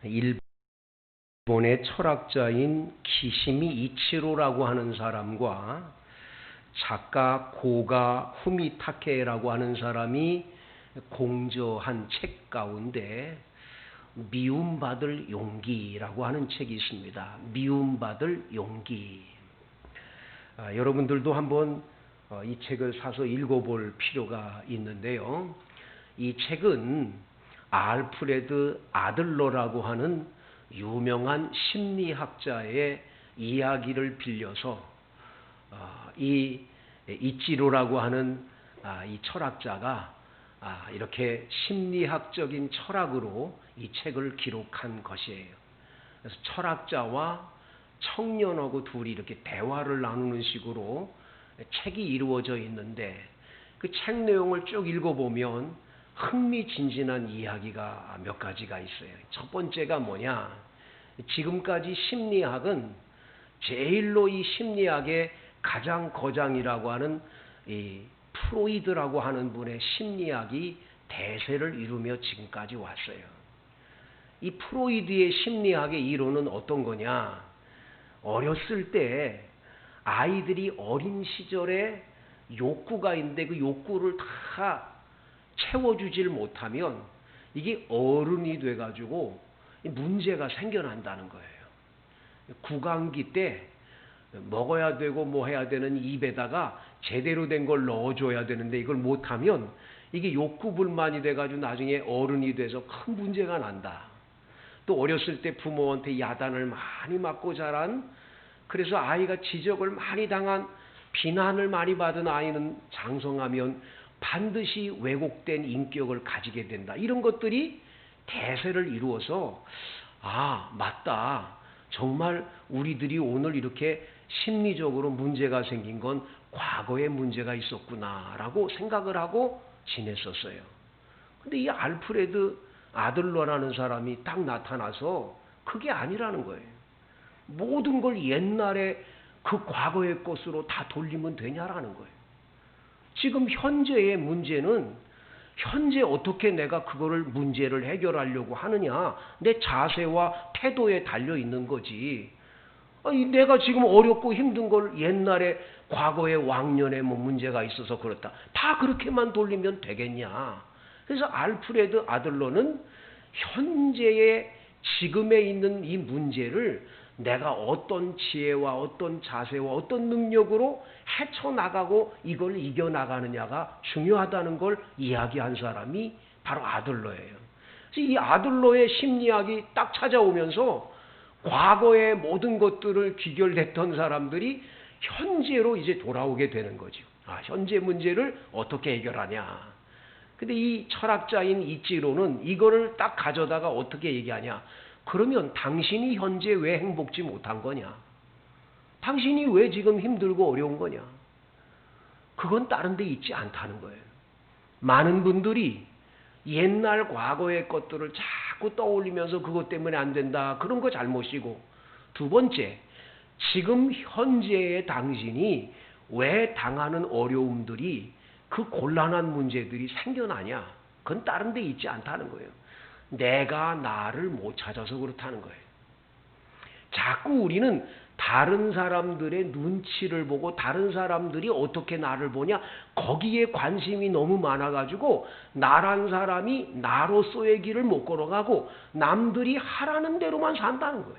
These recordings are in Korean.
일본의 철학자인 기시미 이치로라고 하는 사람과 작가 고가 후미타케라고 하는 사람이 공저한 책 가운데 미움받을 용기라고 하는 책이 있습니다. 미움받을 용기. 여러분들도 한번 이 책을 사서 읽어볼 필요가 있는데요. 이 책은 알프레드 아들러라고 하는 유명한 심리학자의 이야기를 빌려서 이 이치로라고 하는 이 철학자가 이렇게 심리학적인 철학으로 이 책을 기록한 것이에요. 그래서 철학자와 청년하고 둘이 이렇게 대화를 나누는 식으로 책이 이루어져 있는데 그 책 내용을 쭉 읽어보면 흥미진진한 이야기가 몇 가지가 있어요. 첫 번째가 뭐냐? 지금까지 심리학은 제일로 이 심리학의 가장 거장이라고 하는 이 프로이드라고 하는 분의 심리학이 대세를 이루며 지금까지 왔어요. 이 프로이드의 심리학의 이론은 어떤 거냐? 어렸을 때 아이들이 어린 시절에 욕구가 있는데 그 욕구를 다 채워주질 못하면 이게 어른이 돼가지고 문제가 생겨난다는 거예요. 구강기 때 먹어야 되고 뭐 해야 되는 입에다가 제대로 된 걸 넣어줘야 되는데 이걸 못하면 이게 욕구불만이 돼가지고 나중에 어른이 돼서 큰 문제가 난다. 또 어렸을 때 부모한테 야단을 많이 맞고 자란, 그래서 아이가 지적을 많이 당한, 비난을 많이 받은 아이는 장성하면 반드시 왜곡된 인격을 가지게 된다. 이런 것들이 대세를 이루어서 맞다. 정말 우리들이 오늘 이렇게 심리적으로 문제가 생긴 건 과거에 문제가 있었구나라고 생각을 하고 지냈었어요. 근데 이 알프레드 아들러라는 사람이 딱 나타나서 그게 아니라는 거예요. 모든 걸 옛날에 그 과거의 것으로 다 돌리면 되냐라는 거예요. 지금 현재의 문제는 현재 어떻게 내가 그거를 문제를 해결하려고 하느냐, 내 자세와 태도에 달려 있는 거지. 내가 지금 어렵고 힘든 걸 옛날에 과거의 왕년에 뭐 문제가 있어서 그렇다. 다 그렇게만 돌리면 되겠냐. 그래서 알프레드 아들러는 현재의 지금에 있는 이 문제를 내가 어떤 지혜와 어떤 자세와 어떤 능력으로 헤쳐나가고 이걸 이겨나가느냐가 중요하다는 걸 이야기한 사람이 바로 아들러예요. 그래서 이 아들러의 심리학이 딱 찾아오면서 과거의 모든 것들을 귀결했던 사람들이 현재로 이제 돌아오게 되는 거죠. 현재 문제를 어떻게 해결하냐. 근데 이 철학자인 이치로는 이거를 딱 가져다가 어떻게 얘기하냐. 그러면 당신이 현재 왜 행복지 못한 거냐? 당신이 왜 지금 힘들고 어려운 거냐? 그건 다른 데 있지 않다는 거예요. 많은 분들이 옛날 과거의 것들을 자꾸 떠올리면서 그것 때문에 안 된다. 그런 거 잘못이고, 두 번째, 지금 현재의 당신이 왜 당하는 어려움들이, 그 곤란한 문제들이 생겨나냐? 그건 다른 데 있지 않다는 거예요. 내가 나를 못 찾아서 그렇다는 거예요. 자꾸 우리는 다른 사람들의 눈치를 보고 다른 사람들이 어떻게 나를 보냐, 거기에 관심이 너무 많아가지고 나란 사람이 나로서의 길을 못 걸어가고 남들이 하라는 대로만 산다는 거예요.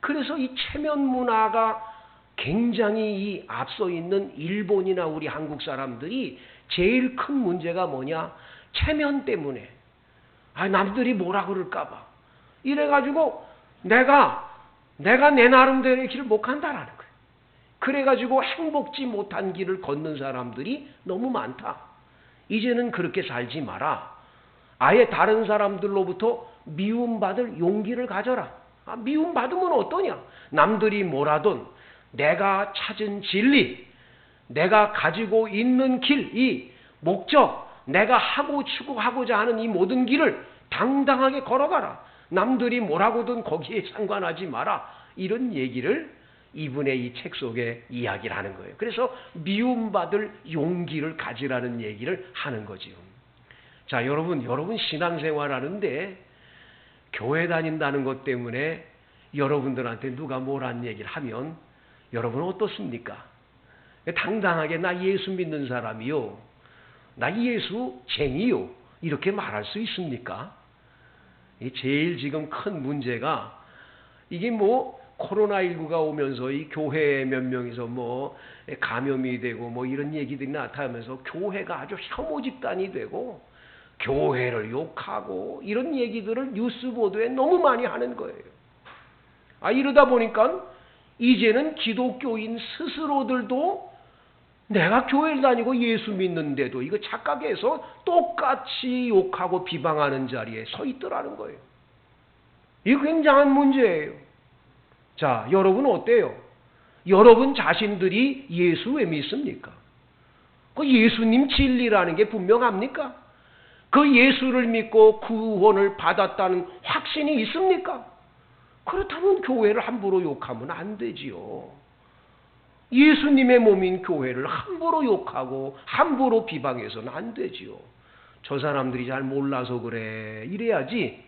그래서 이 체면 문화가 굉장히 이 앞서 있는 일본이나 우리 한국 사람들이 제일 큰 문제가 뭐냐? 체면 때문에. 남들이 뭐라 그럴까봐. 이래가지고 내가 내 나름대로의 길을 못 간다라는 거예요. 그래가지고 행복지 못한 길을 걷는 사람들이 너무 많다. 이제는 그렇게 살지 마라. 아예 다른 사람들로부터 미움받을 용기를 가져라. 미움받으면 어떠냐? 남들이 뭐라든 내가 찾은 진리, 내가 가지고 있는 길, 이 목적, 내가 하고 추구하고자 하는 이 모든 길을 당당하게 걸어가라. 남들이 뭐라고든 거기에 상관하지 마라. 이런 얘기를 이분의 이 책 속에 이야기를 하는 거예요. 그래서 미움받을 용기를 가지라는 얘기를 하는 거지요. 자, 여러분 신앙생활 하는데 교회 다닌다는 것 때문에 여러분들한테 누가 뭐란 얘기를 하면 여러분 어떻습니까? 당당하게 나 예수 믿는 사람이요, 나 예수쟁이요, 이렇게 말할 수 있습니까? 제일 지금 큰 문제가 이게 뭐 코로나19가 오면서 이 교회 몇 명이서 뭐 감염이 되고 뭐 이런 얘기들이 나타나면서 교회가 아주 혐오 집단이 되고 교회를 욕하고 이런 얘기들을 뉴스 보도에 너무 많이 하는 거예요. 이러다 보니까 이제는 기독교인 스스로들도 내가 교회를 다니고 예수 믿는데도 이거 착각해서 똑같이 욕하고 비방하는 자리에 서 있더라는 거예요. 이거 굉장한 문제예요. 자, 여러분 어때요? 여러분 자신들이 예수 왜 믿습니까? 그 예수님 진리라는 게 분명합니까? 그 예수를 믿고 구원을 받았다는 확신이 있습니까? 그렇다면 교회를 함부로 욕하면 안 되지요. 예수님의 몸인 교회를 함부로 욕하고 함부로 비방해서는 안 되지요. 저 사람들이 잘 몰라서 그래, 이래야지.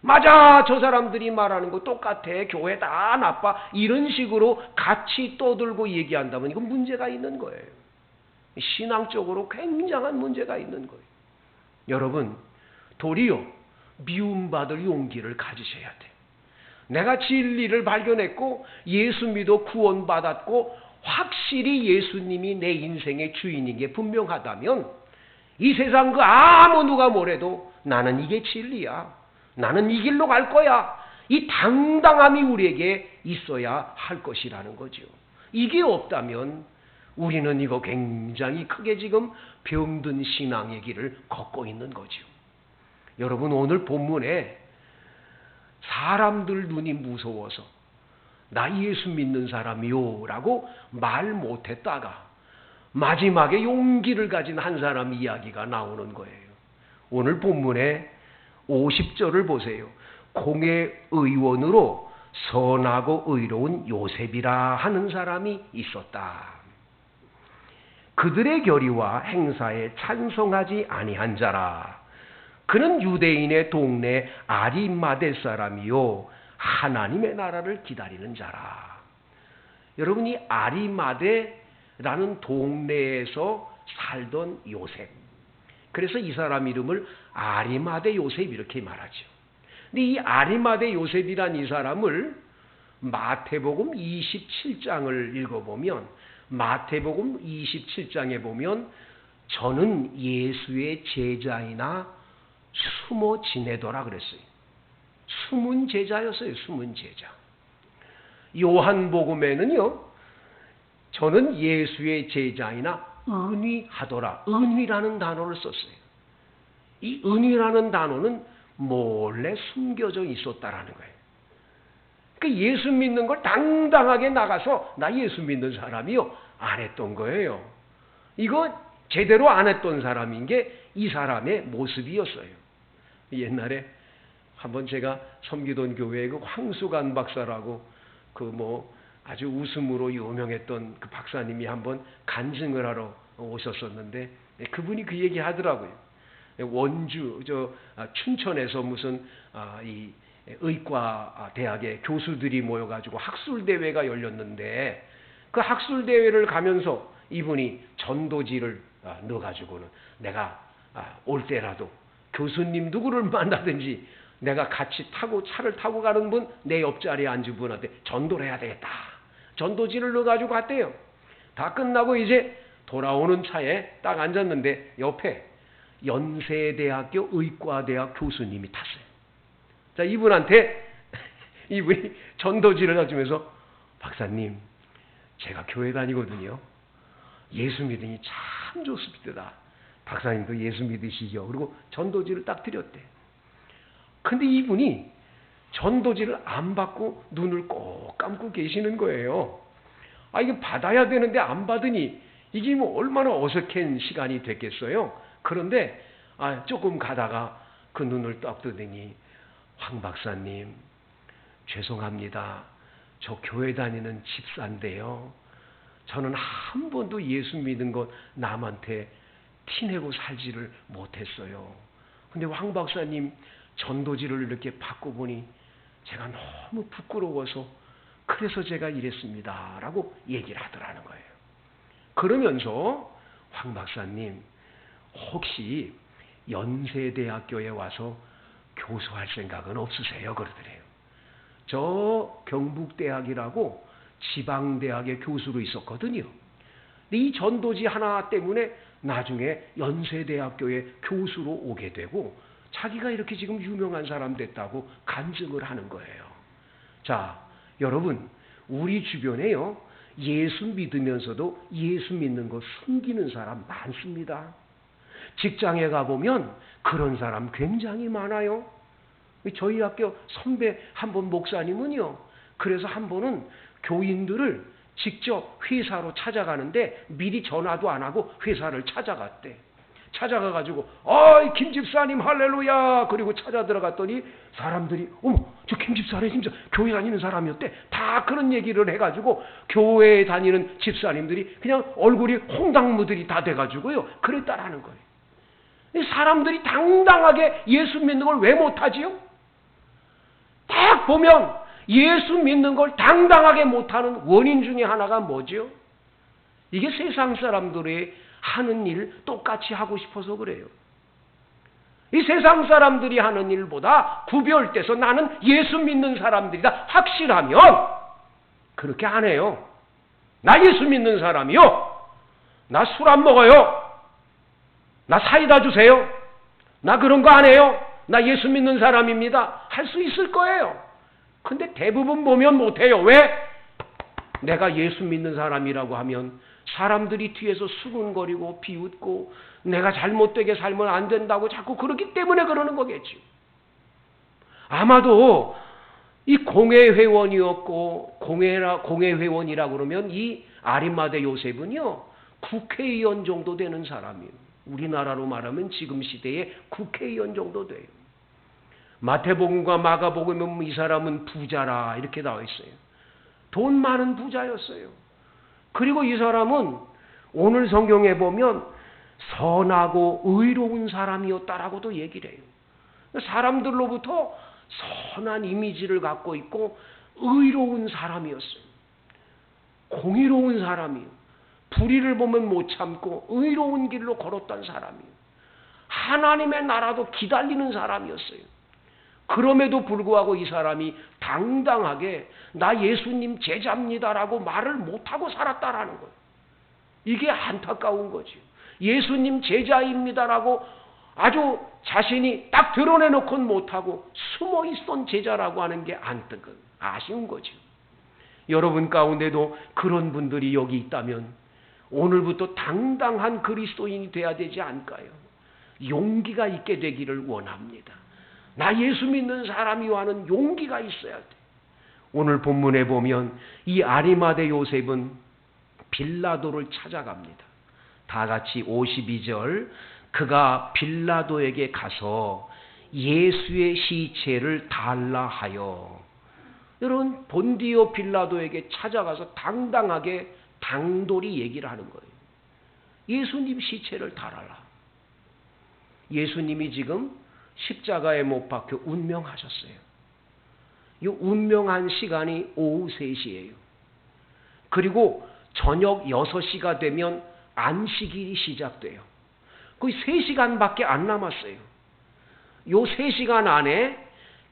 맞아, 저 사람들이 말하는 거 똑같아, 교회 다 나빠, 이런 식으로 같이 떠들고 얘기한다면 이건 문제가 있는 거예요. 신앙적으로 굉장한 문제가 있는 거예요. 여러분, 도리어 미움받을 용기를 가지셔야 돼요. 내가 진리를 발견했고 예수 믿어 구원받았고 확실히 예수님이 내 인생의 주인인 게 분명하다면 이 세상 그 아무 누가 뭐래도 나는 이게 진리야, 나는 이 길로 갈 거야, 이 당당함이 우리에게 있어야 할 것이라는 거죠. 이게 없다면 우리는 이거 굉장히 크게 지금 병든 신앙의 길을 걷고 있는 거죠. 여러분, 오늘 본문에 사람들 눈이 무서워서 나 예수 믿는 사람이요 라고 말 못했다가 마지막에 용기를 가진 한 사람 이야기가 나오는 거예요. 오늘 본문에 50절을 보세요. 공의 의원으로 선하고 의로운 요셉이라 하는 사람이 있었다. 그들의 결의와 행사에 찬성하지 아니한 자라. 그는 유대인의 동네 아리마대 사람이요 하나님의 나라를 기다리는 자라. 여러분이 아리마대라는 동네에서 살던 요셉, 그래서 이 사람 이름을 아리마대 요셉 이렇게 말하죠. 근데 이 아리마대 요셉이란 이 사람을 마태복음 27장을 읽어보면, 마태복음 27장에 보면 저는 예수의 제자이나 숨어 지내더라 그랬어요. 숨은 제자였어요. 숨은 제자. 요한복음에는요, 저는 예수의 제자이나 은휘하더라, 은휘라는 단어를 썼어요. 이 은휘라는 단어는 몰래 숨겨져 있었다라는 거예요. 그러니까 예수 믿는 걸 당당하게 나가서 나 예수 믿는 사람이요 안 했던 거예요. 이거 제대로 안 했던 사람인 게 이 사람의 모습이었어요. 옛날에 한번 제가 섬기던 교회에 그 황수관 박사라고 그 뭐 아주 웃음으로 유명했던 그 박사님이 한번 간증을 하러 오셨었는데 그분이 그 얘기 하더라고요. 원주 춘천에서 무슨 이 의과 대학의 교수들이 모여가지고 학술 대회가 열렸는데 그 학술 대회를 가면서 이분이 전도지를 넣어가지고는 내가 올 때라도 교수님 누구를 만나든지 내가 같이 차를 타고 가는 분, 내 옆자리에 앉은 분한테 전도를 해야 되겠다. 전도지를 넣어가지고 갔대요. 다 끝나고 이제 돌아오는 차에 딱 앉았는데 옆에 연세대학교 의과대학 교수님이 탔어요. 자, 이분한테 이분이 전도지를 놔주면서 박사님, 제가 교회 다니거든요. 예수 믿으니 참 좋습니다. 박사님도 예수 믿으시죠? 그리고 전도지를 딱 드렸대. 근데 이분이 전도지를 안 받고 눈을 꼭 감고 계시는 거예요. 이게 받아야 되는데 안 받으니 이게 뭐 얼마나 어색한 시간이 됐겠어요. 그런데 조금 가다가 그 눈을 딱 뜨더니 황 박사님, 죄송합니다. 저 교회 다니는 집사인데요. 저는 한 번도 예수 믿은 것 남한테 티내고 살지를 못했어요. 근데 황 박사님 전도지를 이렇게 받고 보니 제가 너무 부끄러워서 그래서 제가 이랬습니다 라고 얘기를 하더라는 거예요. 그러면서 황 박사님 혹시 연세대학교에 와서 교수할 생각은 없으세요? 그러더래요. 저 경북대학이라고 지방대학의 교수로 있었거든요. 근데 이 전도지 하나 때문에 나중에 연세대학교의 교수로 오게 되고 자기가 이렇게 지금 유명한 사람 됐다고 간증을 하는 거예요. 자, 여러분, 우리 주변에요, 예수 믿으면서도 예수 믿는 거 숨기는 사람 많습니다. 직장에 가보면 그런 사람 굉장히 많아요. 저희 학교 선배 한 번 목사님은요, 그래서 한 번은 교인들을 직접 회사로 찾아가는데 미리 전화도 안 하고 회사를 찾아갔대. 찾아가가지고 어이 김 집사님 할렐루야 그리고 찾아 들어갔더니 사람들이 어머 저 김 집사네 진짜 교회 다니는 사람이었대. 다 그런 얘기를 해가지고 교회에 다니는 집사님들이 그냥 얼굴이 홍당무들이 다 돼가지고요 그랬다라는 거예요. 사람들이 당당하게 예수 믿는 걸 왜 못하지요? 딱 보면 예수 믿는 걸 당당하게 못하는 원인 중에 하나가 뭐죠? 이게 세상 사람들의 하는 일 똑같이 하고 싶어서 그래요. 이 세상 사람들이 하는 일보다 구별돼서 나는 예수 믿는 사람들이다 확실하면 그렇게 안 해요. 나 예수 믿는 사람이요. 나 술 안 먹어요. 나 사이다 주세요. 나 그런 거 안 해요. 나 예수 믿는 사람입니다. 할 수 있을 거예요. 근데 대부분 보면 못해요. 왜? 내가 예수 믿는 사람이라고 하면 사람들이 뒤에서 수군거리고 비웃고 내가 잘못되게 살면 안 된다고 자꾸 그러기 때문에 그러는 거겠죠. 아마도 이 공회회원이었고 공회회원이라고 그러면 이 아리마대 요셉은요 국회의원 정도 되는 사람이에요. 우리나라로 말하면 지금 시대에 국회의원 정도 돼요. 마태복음과 마가복음은 이 사람은 부자라 이렇게 나와 있어요. 돈 많은 부자였어요. 그리고 이 사람은 오늘 성경에 보면 선하고 의로운 사람이었다라고도 얘기를 해요. 사람들로부터 선한 이미지를 갖고 있고 의로운 사람이었어요. 공의로운 사람이에요. 불의를 보면 못 참고 의로운 길로 걸었던 사람이에요. 하나님의 나라도 기다리는 사람이었어요. 그럼에도 불구하고 이 사람이 당당하게 나 예수님 제자입니다라고 말을 못하고 살았다라는 거예요. 이게 안타까운 거죠. 예수님 제자입니다라고 아주 자신이 딱 드러내놓고는 못하고 숨어있던 제자라고 하는 게 아쉬운 거죠. 여러분 가운데도 그런 분들이 여기 있다면 오늘부터 당당한 그리스도인이 돼야 되지 않을까요? 용기가 있게 되기를 원합니다. 나 예수 믿는 사람이요 하는 용기가 있어야 돼. 오늘 본문에 보면 이 아리마대 요셉은 빌라도를 찾아갑니다. 다 같이 52절 그가 빌라도에게 가서 예수의 시체를 달라 하여 여러분 본디오 빌라도에게 찾아가서 당당하게 당돌이 얘기를 하는 거예요. 예수님 시체를 달아라. 예수님이 지금 십자가에 못 박혀 운명하셨어요. 이 운명한 시간이 오후 3시예요. 그리고 저녁 6시가 되면 안식일이 시작돼요. 거의 3시간밖에 안 남았어요. 이 3시간 안에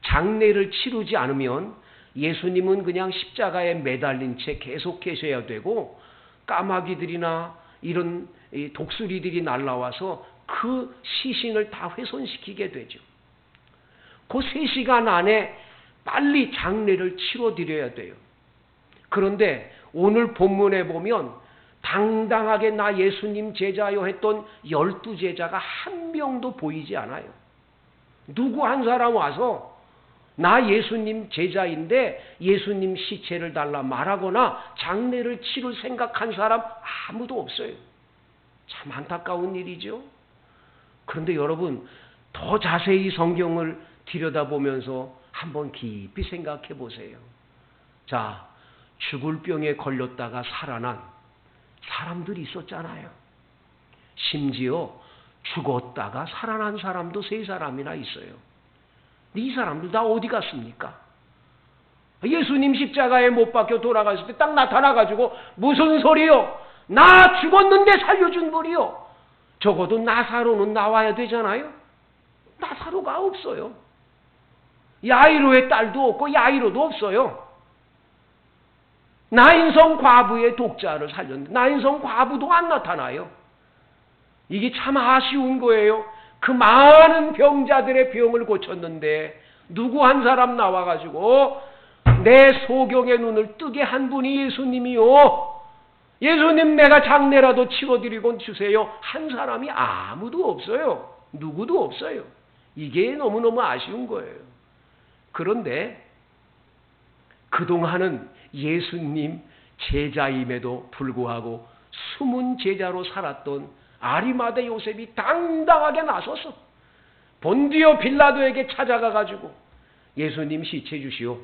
장례를 치르지 않으면 예수님은 그냥 십자가에 매달린 채 계속 계셔야 되고 까마귀들이나 이런 독수리들이 날라와서 그 시신을 다 훼손시키게 되죠. 그 3시간 안에 빨리 장례를 치러드려야 돼요. 그런데 오늘 본문에 보면 당당하게 나 예수님 제자요 했던 12제자가 한 명도 보이지 않아요. 누구 한 사람 와서 나 예수님 제자인데 예수님 시체를 달라 말하거나 장례를 치를 생각한 사람 아무도 없어요. 참 안타까운 일이죠. 그런데 여러분 더 자세히 성경을 들여다보면서 한번 깊이 생각해 보세요. 자, 죽을 병에 걸렸다가 살아난 사람들이 있었잖아요. 심지어 죽었다가 살아난 사람도 3사람이나 있어요. 이 사람들 다 어디 갔습니까? 예수님 십자가에 못 박혀 돌아갔을 때 딱 나타나가지고 무슨 소리요? 나 죽었는데 살려준 분이요. 적어도 나사로는 나와야 되잖아요. 나사로가 없어요. 야이로의 딸도 없고 야이로도 없어요. 나인성 과부의 독자를 살렸는데 나인성 과부도 안 나타나요. 이게 참 아쉬운 거예요. 그 많은 병자들의 병을 고쳤는데 누구 한 사람 나와가지고 내 소경의 눈을 뜨게 한 분이 예수님이요. 예수님 내가 장례라도 치러드리고 주세요. 한 사람이 아무도 없어요. 누구도 없어요. 이게 너무너무 아쉬운 거예요. 그런데 그동안은 예수님 제자임에도 불구하고 숨은 제자로 살았던 아리마대 요셉이 당당하게 나서서 본디오 빌라도에게 찾아가가지고 예수님 시체 주시오.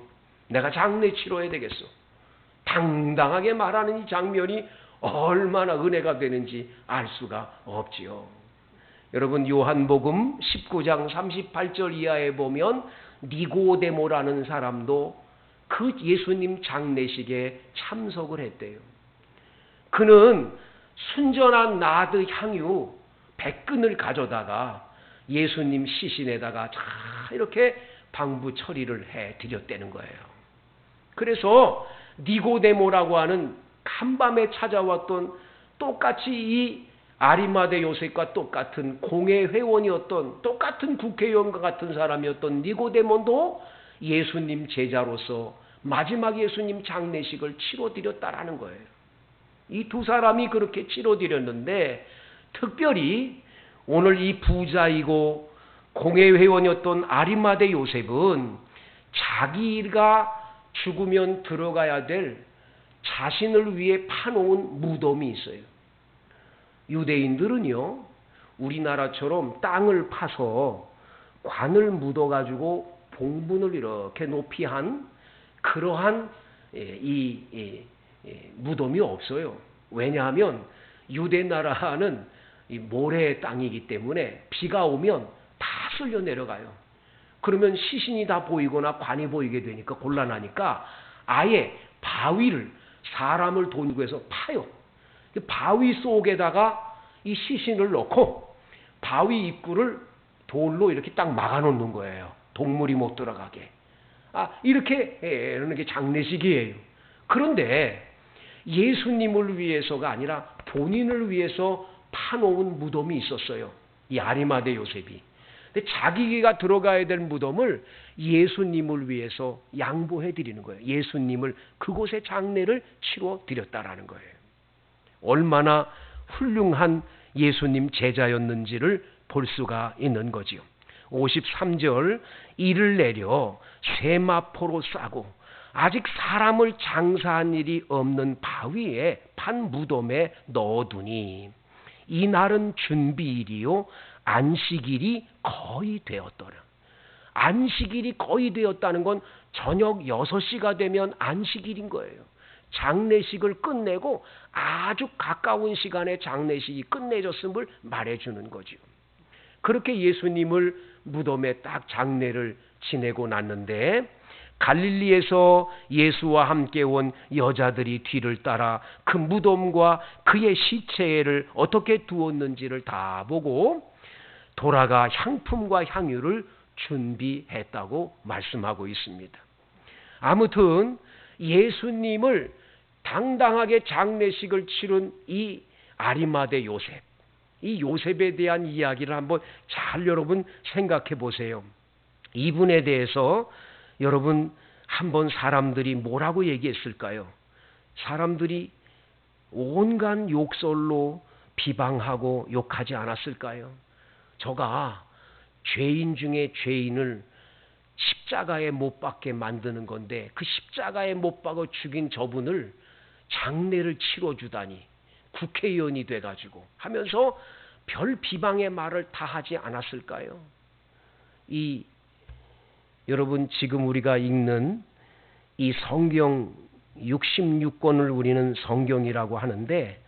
내가 장례 치러야 되겠어. 당당하게 말하는 이 장면이 얼마나 은혜가 되는지 알 수가 없지요. 여러분 요한복음 19장 38절 이하에 보면 니고데모라는 사람도 그 예수님 장례식에 참석을 했대요. 그는 순전한 나드 향유 100근을 가져다가 예수님 시신에다가 잘 이렇게 방부 처리를 해드렸다는 거예요. 그래서 니고데모라고 하는 한밤에 찾아왔던 똑같이 이 아리마대 요셉과 똑같은 공회 회원이었던 똑같은 국회의원과 같은 사람이었던 니고데모도 예수님 제자로서 마지막 예수님 장례식을 치러드렸다라는 거예요. 이 두 사람이 그렇게 치러드렸는데 특별히 오늘 이 부자이고 공회 회원이었던 아리마대 요셉은 자기가 죽으면 들어가야 될 자신을 위해 파놓은 무덤이 있어요. 유대인들은요, 우리나라처럼 땅을 파서 관을 묻어가지고 봉분을 이렇게 높이 한 그러한 무덤이 없어요. 왜냐하면 유대 나라는 모래 땅이기 때문에 비가 오면 다 쓸려 내려가요. 그러면 시신이 다 보이거나 관이 보이게 되니까 곤란하니까 아예 바위를 사람을 돈 구해서 파요. 바위 속에다가 이 시신을 넣고 바위 입구를 돌로 이렇게 딱 막아놓는 거예요. 동물이 못 들어가게. 이렇게 이런 게 장례식이에요. 그런데 예수님을 위해서가 아니라 본인을 위해서 파놓은 무덤이 있었어요. 이 아리마대 요셉이. 근데 자기가 들어가야 될 무덤을 예수님을 위해서 양보해 드리는 거예요. 예수님을 그곳에 장례를 치러 드렸다라는 거예요. 얼마나 훌륭한 예수님 제자였는지를 볼 수가 있는 거지요. 53절 이를 내려 쇠마포로 싸고 아직 사람을 장사한 일이 없는 바위에 판 무덤에 넣어두니 이날은 준비일이요 안식일이 거의 되었더라. 안식일이 거의 되었다는 건 저녁 6시가 되면 안식일인 거예요. 장례식을 끝내고 아주 가까운 시간에 장례식이 끝내졌음을 말해주는 거죠. 그렇게 예수님을 무덤에 딱 장례를 지내고 났는데 갈릴리에서 예수와 함께 온 여자들이 뒤를 따라 그 무덤과 그의 시체를 어떻게 두었는지를 다 보고 돌아가 향품과 향유를 준비했다고 말씀하고 있습니다. 아무튼 예수님을 당당하게 장례식을 치른 이 아리마대 요셉, 이 요셉에 대한 이야기를 한번 잘 여러분 생각해 보세요. 이분에 대해서 여러분 한번 사람들이 뭐라고 얘기했을까요? 사람들이 온갖 욕설로 비방하고 욕하지 않았을까요? 저가 죄인 중에 죄인을 십자가에 못 박게 만드는 건데 그 십자가에 못 박아 죽인 저분을 장례를 치러주다니 국회의원이 돼가지고 하면서 별 비방의 말을 다 하지 않았을까요? 여러분 지금 우리가 읽는 이 성경 66권을 우리는 성경이라고 하는데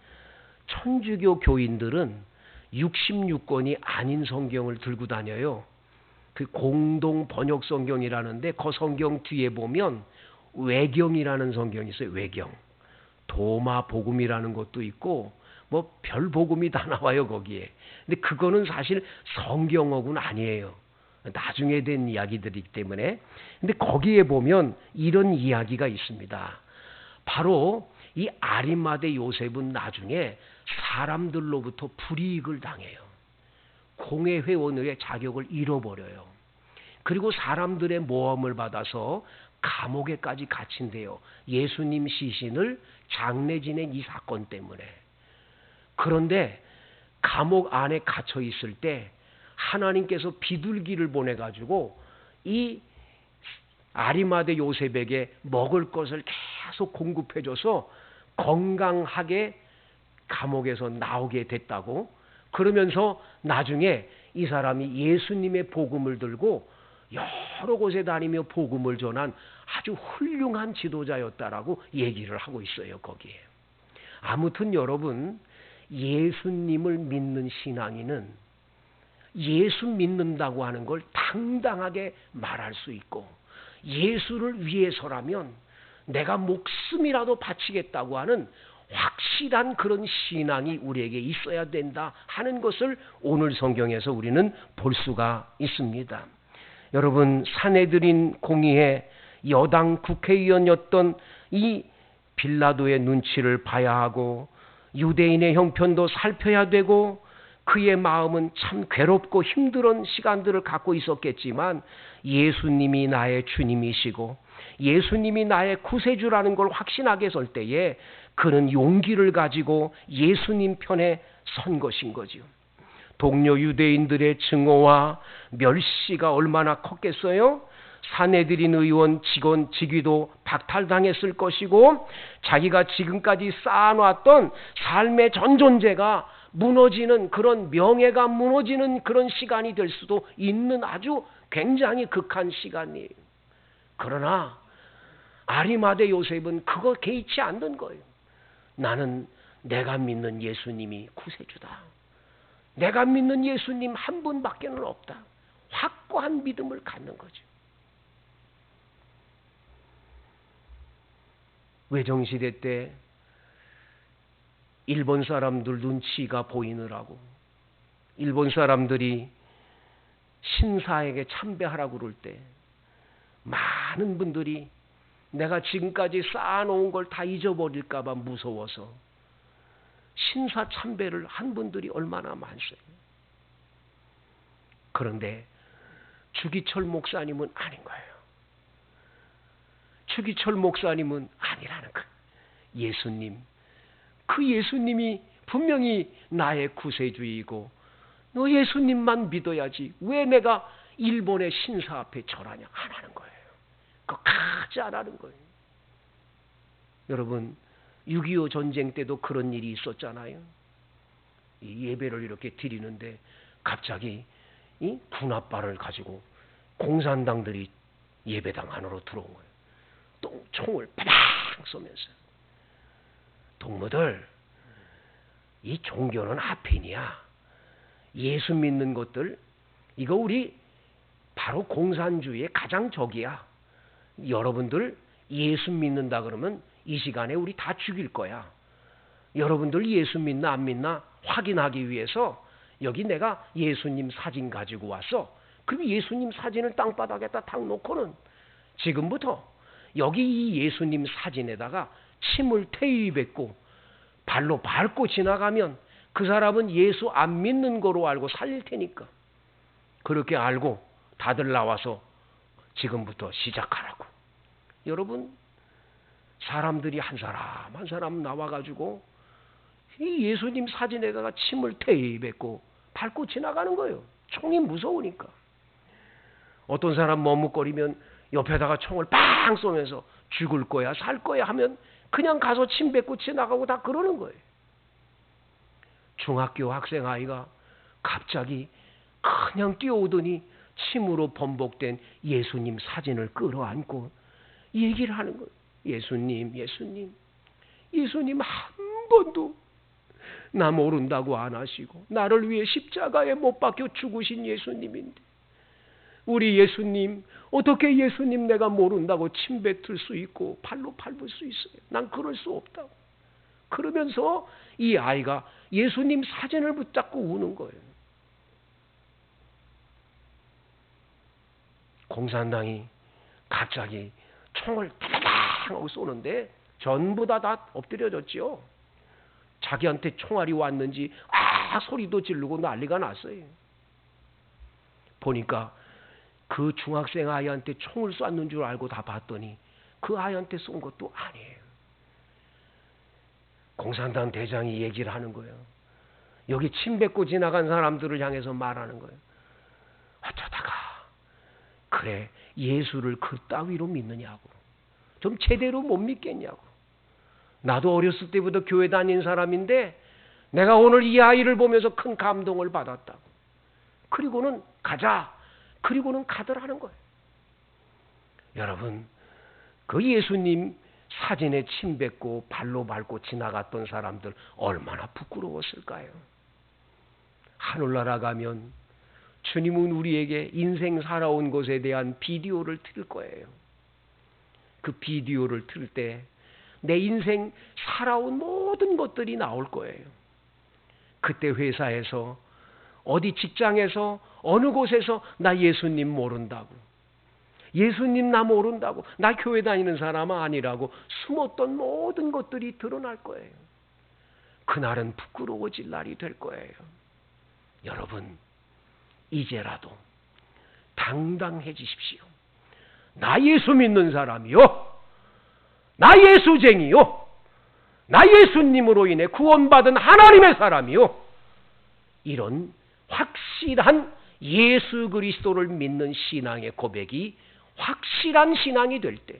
천주교 교인들은 66권이 아닌 성경을 들고 다녀요. 그 공동 번역 성경이라는데 그 성경 뒤에 보면 외경이라는 성경이 있어요. 외경. 도마 복음이라는 것도 있고 뭐 별 복음이 다 나와요 거기에. 근데 그거는 사실 성경어군 아니에요. 나중에 된 이야기들이기 때문에. 근데 거기에 보면 이런 이야기가 있습니다. 바로 이 아리마대 요셉은 나중에 사람들로부터 불이익을 당해요. 공회 회원의 자격을 잃어버려요. 그리고 사람들의 모함을 받아서 감옥에까지 갇힌대요. 예수님 시신을 장례 지낸 이 사건 때문에. 그런데 감옥 안에 갇혀 있을 때 하나님께서 비둘기를 보내가지고 이 아리마대 요셉에게 먹을 것을 계속 공급해줘서 건강하게 감옥에서 나오게 됐다고. 그러면서 나중에 이 사람이 예수님의 복음을 들고 여러 곳에 다니며 복음을 전한 아주 훌륭한 지도자였다라고 얘기를 하고 있어요 거기에. 아무튼 여러분, 예수님을 믿는 신앙인은 예수 믿는다고 하는 걸 당당하게 말할 수 있고, 예수를 위해서라면 내가 목숨이라도 바치겠다고 하는 확실한 그런 신앙이 우리에게 있어야 된다 하는 것을 오늘 성경에서 우리는 볼 수가 있습니다. 여러분, 산헤드린 공의회 여당 국회의원이었던 이 빌라도의 눈치를 봐야 하고 유대인의 형편도 살펴야 되고, 그의 마음은 참 괴롭고 힘든 시간들을 갖고 있었겠지만 예수님이 나의 주님이시고 예수님이 나의 구세주라는 걸 확신하게 설 때에 그는 용기를 가지고 예수님 편에 선 것인 거지요. 동료 유대인들의 증오와 멸시가 얼마나 컸겠어요? 산헤드린 의원 직원 직위도 박탈당했을 것이고 자기가 지금까지 쌓아놨던 삶의 전 존재가 무너지는, 그런 명예가 무너지는 그런 시간이 될 수도 있는 아주 굉장히 극한 시간이에요. 그러나 아리마대 요셉은 그거 개의치 않는 거예요. 나는 내가 믿는 예수님이 구세주다. 내가 믿는 예수님 한 분밖에는 없다. 확고한 믿음을 갖는 거죠. 외정시대 때 일본 사람들 눈치가 보이느라고 일본 사람들이 신사에게 참배하라고 그럴 때 많은 분들이 내가 지금까지 쌓아놓은 걸 다 잊어버릴까 봐 무서워서 신사 참배를 한 분들이 얼마나 많으세요. 그런데 주기철 목사님은 아닌 거예요. 주기철 목사님은 아니라는 거예요. 예수님, 그 예수님이 분명히 나의 구세주이고 너 예수님만 믿어야지 왜 내가 일본의 신사 앞에 절하냐 안 하는 거예요. 끝까지 안 하는 거예요. 여러분, 6.25 전쟁 때도 그런 일이 있었잖아요. 이 예배를 이렇게 드리는데 갑자기 이 군합발을 가지고 공산당들이 예배당 안으로 들어온 거예요. 또 총을 빠방 쏘면서. 동무들, 이 종교는 하핀이야. 예수 믿는 것들, 이거 우리 바로 공산주의의 가장 적이야. 여러분들 예수 믿는다 그러면 이 시간에 우리 다 죽일 거야. 여러분들 예수 믿나 안 믿나 확인하기 위해서 여기 내가 예수님 사진 가지고 왔어. 그럼 예수님 사진을 땅바닥에다 탁 놓고는 지금부터 여기 이 예수님 사진에다가 침을 퇴위뱉고 발로 밟고 지나가면 그 사람은 예수 안 믿는 거로 알고 살릴 테니까. 그렇게 알고 다들 나와서 지금부터 시작하라고. 여러분, 사람들이 한 사람 한 사람 나와가지고 이 예수님 사진에다가 침을 퇴위뱉고 밟고 지나가는 거예요. 총이 무서우니까. 어떤 사람 머뭇거리면 옆에다가 총을 빵 쏘면서 죽을 거야 살 거야 하면 그냥 가서 침 뱉고 지나가고 다 그러는 거예요. 중학교 학생 아이가 갑자기 그냥 뛰어오더니 침으로 범벅된 예수님 사진을 끌어안고 얘기를 하는 거예요. 예수님, 예수님, 예수님 한 번도 나 모른다고 안 하시고 나를 위해 십자가에 못 박혀 죽으신 예수님인데 우리 예수님, 어떻게 예수님 내가 모른다고 침 뱉을 수 있고 발로 밟을 수 있어요? 난 그럴 수 없다고. 그러면서 이 아이가 예수님 사진을 붙잡고 우는 거예요. 공산당이 갑자기 총을 따다당 하고 쏘는데 전부 다 엎드려졌지요. 자기한테 총알이 왔는지 소리도 지르고 난리가 났어요. 보니까 그 중학생 아이한테 총을 쐈는 줄 알고 다 봤더니 그 아이한테 쏜 것도 아니에요. 공산당 대장이 얘기를 하는 거예요. 여기 침 뱉고 지나간 사람들을 향해서 말하는 거예요. 어쩌다가 그래 예수를 그따위로 믿느냐고. 좀 제대로 못 믿겠냐고. 나도 어렸을 때부터 교회 다닌 사람인데 내가 오늘 이 아이를 보면서 큰 감동을 받았다고. 그리고는 가자. 그리고는 가더라는 거예요. 여러분, 그 예수님 사진에 침 뱉고 발로 밟고 지나갔던 사람들 얼마나 부끄러웠을까요? 하늘나라 가면 주님은 우리에게 인생 살아온 것에 대한 비디오를 틀 거예요. 그 비디오를 틀 때 내 인생 살아온 모든 것들이 나올 거예요. 그때 회사에서 어디 직장에서 어느 곳에서 나 예수님 모른다고, 예수님 나 모른다고, 나 교회 다니는 사람 아니라고 숨었던 모든 것들이 드러날 거예요. 그날은 부끄러워질 날이 될 거예요. 여러분, 이제라도 당당해지십시오. 나 예수 믿는 사람이요, 나 예수쟁이요, 나 예수님으로 인해 구원받은 하나님의 사람이요, 이런 확실한 예수 그리스도를 믿는 신앙의 고백이 확실한 신앙이 될 때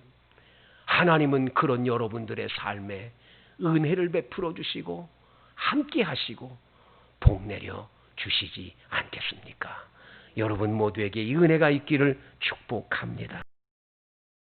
하나님은 그런 여러분들의 삶에 은혜를 베풀어 주시고 함께 하시고 복 내려 주시지 않겠습니까? 여러분 모두에게 이 은혜가 있기를 축복합니다.